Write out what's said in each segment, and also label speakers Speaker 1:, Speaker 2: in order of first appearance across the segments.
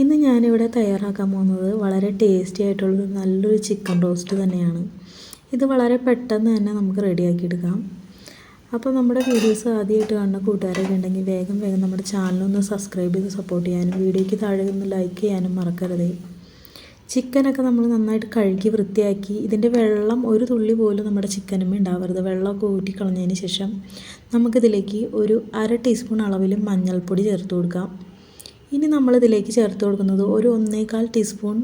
Speaker 1: ഇന്ന് ഞാനിവിടെ തയ്യാറാക്കാൻ പോകുന്നത് വളരെ ടേസ്റ്റി ആയിട്ടുള്ളൊരു നല്ലൊരു ചിക്കൻ റോസ്റ്റ് തന്നെയാണ്. ഇത് വളരെ പെട്ടെന്ന് തന്നെ നമുക്ക് റെഡിയാക്കിയെടുക്കാം. അപ്പോൾ നമ്മുടെ വീഡിയോസ് ആദ്യമായിട്ട് കാണുന്ന കൂട്ടുകാരൊക്കെ ഉണ്ടെങ്കിൽ വേഗം നമ്മുടെ ചാനലൊന്ന് സബ്സ്ക്രൈബ് ചെയ്ത് സപ്പോർട്ട് ചെയ്യാനും വീഡിയോയ്ക്ക് താഴെ ഒന്ന് ലൈക്ക് ചെയ്യാനും മറക്കരുത്. ചിക്കനൊക്കെ നമ്മൾ നന്നായിട്ട് കഴുകി വൃത്തിയാക്കി ഇതിൻ്റെ വെള്ളം ഒരു തുള്ളി പോലും നമ്മുടെ ചിക്കനും ഉണ്ടാവരുത്. വെള്ളമൊക്കെ ഊറ്റി കളഞ്ഞതിന് ശേഷം നമുക്കിതിലേക്ക് ഒരു 1/2 ടീസ്പൂൺ അളവിൽ മഞ്ഞൾപ്പൊടി ചേർത്ത് കൊടുക്കാം. ഇനി നമ്മളിതിലേക്ക് ചേർത്ത് കൊടുക്കുന്നത് ഒരു 1.25 ടീസ്പൂൺ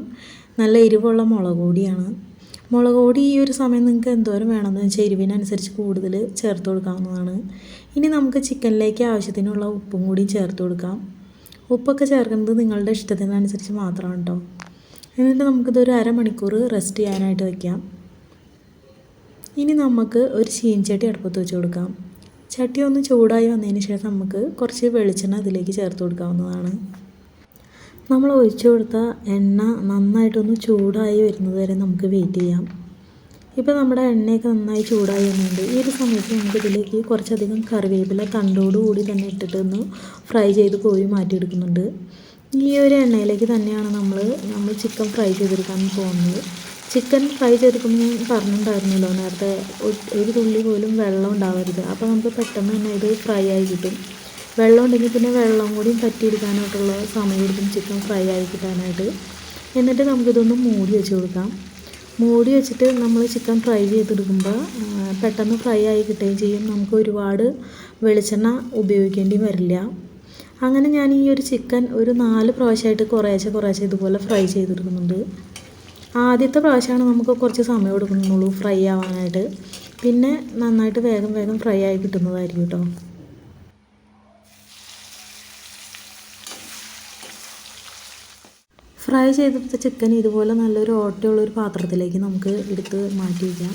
Speaker 1: നല്ല എരിവുള്ള മുളക് പൊടിയാണ്. മുളക് പൊടി ഈ ഒരു സമയം നിങ്ങൾക്ക് എന്തോരം വേണമെന്ന് വെച്ചാൽ എരിവിനനുസരിച്ച് കൂടുതൽ ചേർത്ത് കൊടുക്കാവുന്നതാണ്. ഇനി നമുക്ക് ചിക്കനിലേക്ക് ആവശ്യത്തിനുള്ള ഉപ്പും കൂടി ചേർത്ത് കൊടുക്കാം. ഉപ്പൊക്കെ ചേർക്കുന്നത് നിങ്ങളുടെ ഇഷ്ടത്തിനനുസരിച്ച് മാത്രമാണ് കേട്ടോ. എന്നിട്ട് നമുക്കിതൊരു 1/2 മണിക്കൂർ റെസ്റ്റ് ചെയ്യാനായിട്ട് വയ്ക്കാം. ഇനി നമുക്ക് ഒരു ചീനച്ചട്ടി അടുപ്പത്ത് വെച്ച് കൊടുക്കാം. ചട്ടി ഒന്ന് ചൂടായി വന്നതിന് ശേഷം നമുക്ക് കുറച്ച് വെളിച്ചെണ്ണ ഇതിലേക്ക് ചേർത്ത് കൊടുക്കാവുന്നതാണ്. നമ്മൾ ഒഴിച്ചു കൊടുത്ത എണ്ണ നന്നായിട്ടൊന്ന് ചൂടായി വരുന്നത് വരെ നമുക്ക് വെയിറ്റ് ചെയ്യാം. ഇപ്പോൾ നമ്മുടെ എണ്ണയൊക്കെ നന്നായി ചൂടായി വരുന്നുണ്ട്. ഈ ഒരു സമയത്ത് നമുക്കിതിലേക്ക് കുറച്ചധികം കറിവേപ്പില തണ്ടോടുകൂടി തന്നെ ഇട്ടിട്ട് ഒന്ന് ഫ്രൈ ചെയ്ത് കോരി മാറ്റിയെടുക്കുന്നുണ്ട്. ഈ ഒരു എണ്ണയിലേക്ക് തന്നെയാണ് നമ്മൾ ചിക്കൻ ഫ്രൈ ചെയ്തെടുക്കാൻ പോകുന്നത്. ചിക്കൻ ഫ്രൈ ചെയ്തെടുക്കുമ്പോൾ ഞാൻ പറഞ്ഞിട്ടുണ്ടായിരുന്നല്ലോ നേരത്തെ ഒരു തുള്ളി പോലും വെള്ളം ഉണ്ടാവരുത്. അപ്പോൾ നമുക്ക് പെട്ടെന്ന് തന്നെ ഇത് ഫ്രൈ ആയി കിട്ടും. വെള്ളം ഉണ്ടെങ്കിൽ പിന്നെ വെള്ളം കൂടി പറ്റിയെടുക്കാനായിട്ടുള്ള സമയം എടുക്കും ചിക്കൻ ഫ്രൈ ആയി കിട്ടാനായിട്ട്. എന്നിട്ട് നമുക്കിതൊന്ന് മൂടി വെച്ച് കൊടുക്കാം. മൂടി വെച്ചിട്ട് നമ്മൾ ചിക്കൻ ഫ്രൈ ചെയ്തെടുക്കുമ്പോൾ പെട്ടെന്ന് ഫ്രൈ ആയി കിട്ടുകയും ചെയ്യും. നമുക്ക് ഒരുപാട് വെളിച്ചെണ്ണ ഉപയോഗിക്കേണ്ടി വരില്ല. അങ്ങനെ ഞാൻ ഈ ഒരു ചിക്കൻ ഒരു 4 പ്രാവശ്യമായിട്ട് കുറേശ്ശെ ഇതുപോലെ ഫ്രൈ ചെയ്തെടുക്കുന്നുണ്ട്. ആദ്യത്തെ പ്രാവശ്യമാണ് നമുക്ക് കുറച്ച് സമയം എടുക്കുന്നുള്ളൂ ഫ്രൈ ആവാനായിട്ട്. പിന്നെ നന്നായിട്ട് വേഗം ഫ്രൈ ആയി കിട്ടുന്നതായിരിക്കും കേട്ടോ. ഫ്രൈ ചെയ്തെടുത്ത ചിക്കൻ ഇതുപോലെ നല്ലൊരു ഓട്ടയുള്ളൊരു പാത്രത്തിലേക്ക് നമുക്ക് എടുത്ത് മാറ്റി വയ്ക്കാം.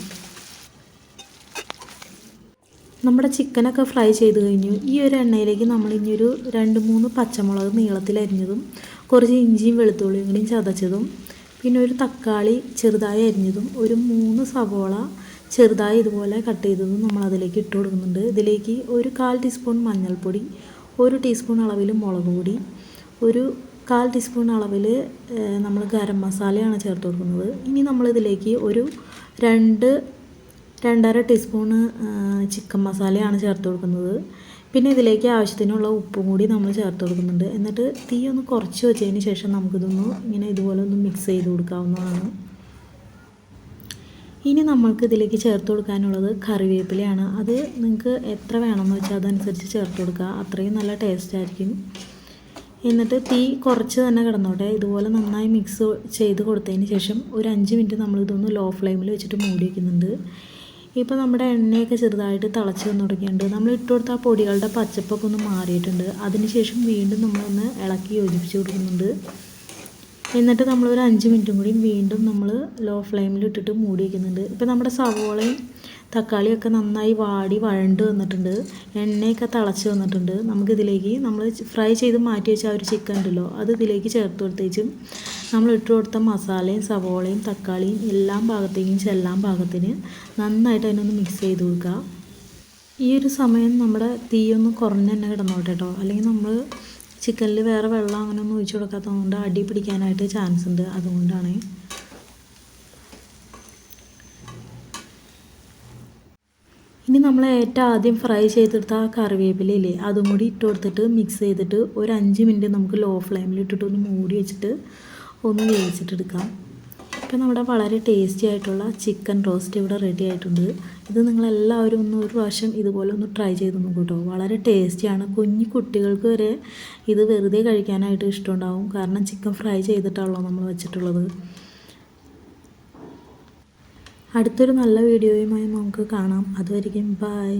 Speaker 1: നമ്മുടെ ചിക്കനൊക്കെ ഫ്രൈ ചെയ്ത് കഴിഞ്ഞു. ഈ ഒരു എണ്ണയിലേക്ക് നമ്മൾ ഇനിയൊരു 2-3 പച്ചമുളക് നീളത്തിലരിഞ്ഞതും കുറച്ച് ഇഞ്ചിയും വെളുത്തുള്ളിയും കൂടി ചതച്ചതും പിന്നെ ഒരു തക്കാളി ചെറുതായി അരിഞ്ഞതും ഒരു 3 സവോള ചെറുതായി ഇതുപോലെ കട്ട് ചെയ്തതും നമ്മൾ അതിലേക്ക് ഇട്ട് കൊടുക്കുന്നുണ്ട്. ഇതിലേക്ക് ഒരു 1/4 ടീസ്പൂൺ മഞ്ഞൾപ്പൊടി, 1 ടീസ്പൂൺ അളവിൽ മുളക് പൊടി, ഒരു 1/4 ടീസ്പൂൺ അളവിൽ നമ്മൾ ഗരം മസാലയാണ് ചേർത്ത് കൊടുക്കുന്നത്. ഇനി നമ്മളിതിലേക്ക് ഒരു 2-2.5 ടീസ്പൂണ് ചിക്കൻ മസാലയാണ് ചേർത്ത് കൊടുക്കുന്നത്. പിന്നെ ഇതിലേക്ക് ആവശ്യത്തിനുള്ള ഉപ്പും കൂടി നമ്മൾ ചേർത്ത് കൊടുക്കുന്നുണ്ട്. എന്നിട്ട് തീ ഒന്ന് കുറച്ച് വെച്ചതിന് ശേഷം നമുക്കിതൊന്ന് ഇതുപോലെ ഒന്ന് മിക്സ് ചെയ്ത് കൊടുക്കാവുന്നതാണ്. ഇനി നമ്മൾക്ക് ഇതിലേക്ക് ചേർത്ത് കൊടുക്കാനുള്ളത് കറിവേപ്പിലയാണ്. അത് നിങ്ങൾക്ക് എത്ര വേണമെന്ന് വെച്ചാൽ അതനുസരിച്ച് ചേർത്ത് കൊടുക്കുക. അത്രയും നല്ല ടേസ്റ്റ് ആയിരിക്കും. എന്നിട്ട് തീ കുറച്ച് തന്നെ കിടന്നോട്ടെ. ഇതുപോലെ നന്നായി മിക്സ് ചെയ്ത് കൊടുത്തതിന് ശേഷം ഒരു 5 മിനിറ്റ് നമ്മളിതൊന്ന് ലോ ഫ്ലെയിമിൽ വെച്ചിട്ട് മൂടി വയ്ക്കുന്നുണ്ട്. ഇപ്പോൾ നമ്മുടെ എണ്ണയൊക്കെ ചെറുതായിട്ട് തിളച്ച് വന്ന് തുടങ്ങിയിട്ടുണ്ട്. നമ്മൾ ഇട്ട് കൊടുത്ത ആ പൊടികളുടെ പച്ചപ്പൊക്കെ ഒന്ന് മാറിയിട്ടുണ്ട്. അതിനുശേഷം വീണ്ടും നമ്മളൊന്ന് ഇളക്കി യോജിപ്പിച്ച് കൊടുക്കുന്നുണ്ട്. എന്നിട്ട് നമ്മളൊരു 5 മിനിറ്റും കൂടി വീണ്ടും നമ്മൾ ലോ ഫ്ലെയിമിൽ ഇട്ടിട്ട് മൂടി വയ്ക്കുന്നുണ്ട്. ഇപ്പോൾ നമ്മുടെ സവോളയും തക്കാളിയൊക്കെ നന്നായി വഴണ്ട് വന്നിട്ടുണ്ട്. എണ്ണയൊക്കെ തിളച്ച് വന്നിട്ടുണ്ട്. നമുക്കിതിലേക്ക് നമ്മൾ ഫ്രൈ ചെയ്ത് മാറ്റി വെച്ച ആ ഒരു ചിക്കൻ ഉണ്ടല്ലോ അത് ഇതിലേക്ക് ചേർത്ത് കൊടുത്തേച്ചും നമ്മൾ ഇട്ട് കൊടുത്ത മസാലയും സവോളയും തക്കാളിയും എല്ലാം ഭാഗത്തേക്കും ചെല്ലാൻ പാകത്തിന് നന്നായിട്ട് അതിനൊന്ന് മിക്സ് ചെയ്ത് കൊടുക്കുക. ഈ ഒരു സമയം നമ്മുടെ തീയൊന്ന് കുറഞ്ഞ് തന്നെ കിടന്നോട്ടെ കേട്ടോ. അല്ലെങ്കിൽ നമ്മൾ ചിക്കനിൽ വേറെ വെള്ളം അങ്ങനെ ഒന്നും ഒഴിച്ച് കൊടുക്കാത്തതുകൊണ്ട് അടി പിടിക്കാനായിട്ട് ചാൻസ് ഉണ്ട്. അതുകൊണ്ടാണ്. ഇനി നമ്മൾ ഏറ്റവും ആദ്യം ഫ്രൈ ചെയ്തെടുത്ത ആ കറിവേപ്പിലയില്ലേ അതും കൂടി ഇട്ട് കൊടുത്തിട്ട് മിക്സ് ചെയ്തിട്ട് ഒരു 5 മിനിറ്റ് നമുക്ക് ലോ ഫ്ലെയിമിൽ ഇട്ടിട്ട് ഒന്ന് മൂടി വെച്ചിട്ട് ഒന്ന് വേവിച്ചിട്ടെടുക്കാം. ഇപ്പോൾ നമ്മുടെ വളരെ ടേസ്റ്റി ആയിട്ടുള്ള ചിക്കൻ റോസ്റ്റ് ഇവിടെ റെഡി ആയിട്ടുണ്ട്. ഇത് നിങ്ങളെല്ലാവരും ഒരു പ്രാവശ്യം ഇതുപോലെ ഒന്ന് ട്രൈ ചെയ്ത് നോക്കൂ കേട്ടോ. വളരെ ടേസ്റ്റിയാണ്. കുഞ്ഞു കുട്ടികൾക്ക് വരെ ഇത് വെറുതെ കഴിക്കാനായിട്ട് ഇഷ്ടമുണ്ടാവും. കാരണം ചിക്കൻ ഫ്രൈ ചെയ്തിട്ടാണല്ലോ നമ്മൾ വെച്ചിട്ടുള്ളത്. അടുത്തൊരു നല്ല വീഡിയോയുമായി നമുക്ക് കാണാം. അതുവരെയും ബൈ.